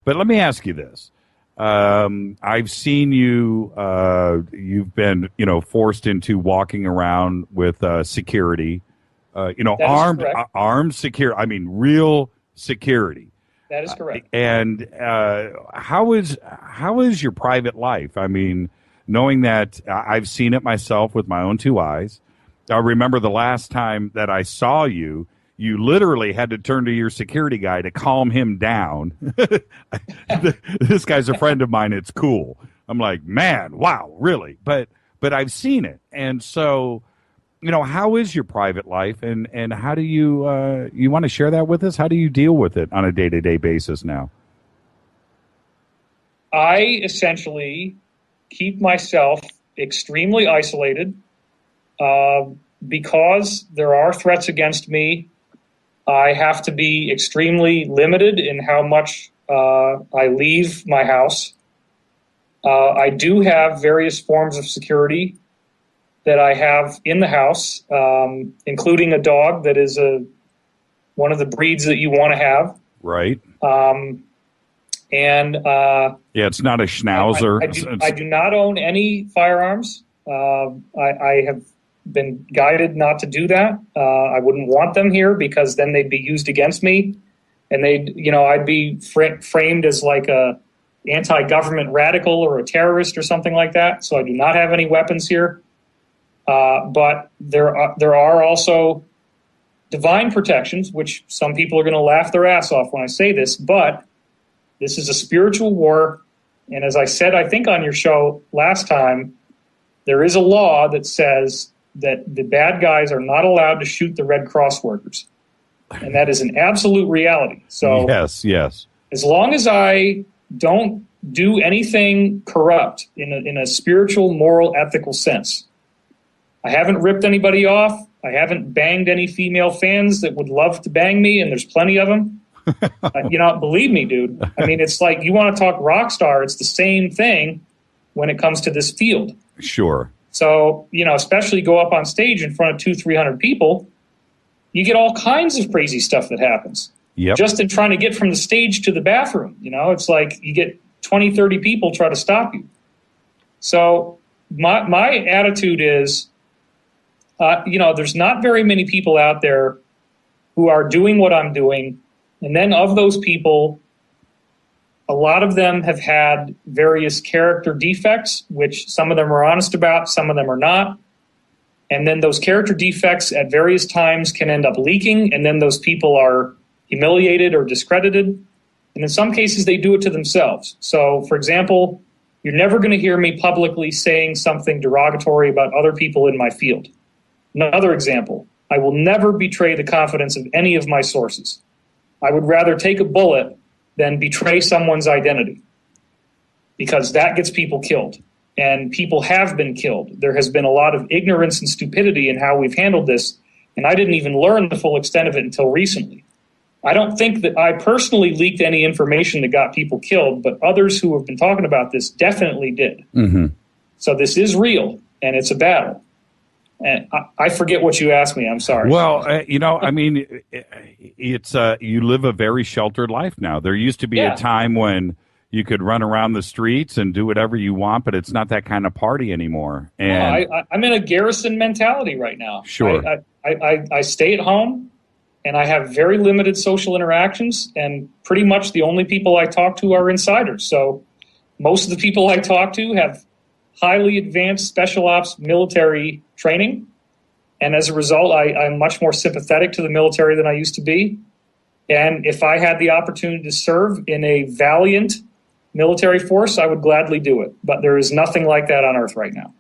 But let me ask you this. I've seen you. You've been, forced into walking around with security. Armed security. I mean, real security. That is correct. And how is your private life? I mean, knowing that I've seen it myself with my own two eyes. I remember the last time that I saw you. You literally had to turn to your security guy to calm him down. This guy's a friend of mine. It's cool. I'm like, man, wow, really? But I've seen it. And so, how is your private life, and how do you you want to share that with us? How do you deal with it on a day-to-day basis now? I essentially keep myself extremely isolated because there are threats against me. I have to be extremely limited in how much I leave my house. I do have various forms of security that I have in the house, including a dog that is one of the breeds that you want to have. Right. It's not a Schnauzer. I do not own any firearms. I have been guided not to do that. I wouldn't want them here because then they'd be used against me, and I'd be framed as like a anti-government radical or a terrorist or something like that. So I do not have any weapons here. But there are also divine protections, which some people are going to laugh their ass off when I say this, but this is a spiritual war. And as I said, I think on your show last time, there is a law that says that the bad guys are not allowed to shoot the Red Cross workers. And that is an absolute reality. So yes. As long as I don't do anything corrupt in a spiritual, moral, ethical sense, I haven't ripped anybody off. I haven't banged any female fans that would love to bang me, and there's plenty of them. Believe me, dude. I mean, it's like you want to talk rock star. It's the same thing when it comes to this field. Sure. So, especially go up on stage in front of 200-300 people, you get all kinds of crazy stuff that happens. Yep. Just in trying to get from the stage to the bathroom. It's like you get 20-30 people try to stop you. So my attitude is, there's not very many people out there who are doing what I'm doing. And then of those people, a lot of them have had various character defects, which some of them are honest about, some of them are not. And then those character defects at various times can end up leaking, and then those people are humiliated or discredited. And in some cases, they do it to themselves. So, for example, you're never going to hear me publicly saying something derogatory about other people in my field. Another example, I will never betray the confidence of any of my sources. I would rather take a bullet than betray someone's identity, because that gets people killed, and people have been killed. There has been a lot of ignorance and stupidity in how we've handled this, and I didn't even learn the full extent of it until recently. I don't think that I personally leaked any information that got people killed, but others who have been talking about this definitely did. Mm-hmm. So this is real, and it's a battle. And I forget what you asked me. I'm sorry. Well, it's you live a very sheltered life now. There used to be a time when you could run around the streets and do whatever you want, but it's not that kind of party anymore. And I'm in a garrison mentality right now. Sure. I stay at home, and I have very limited social interactions, and pretty much the only people I talk to are insiders. So most of the people I talk to have highly advanced special ops military training. And as a result, I'm much more sympathetic to the military than I used to be. And if I had the opportunity to serve in a valiant military force, I would gladly do it. But there is nothing like that on Earth right now.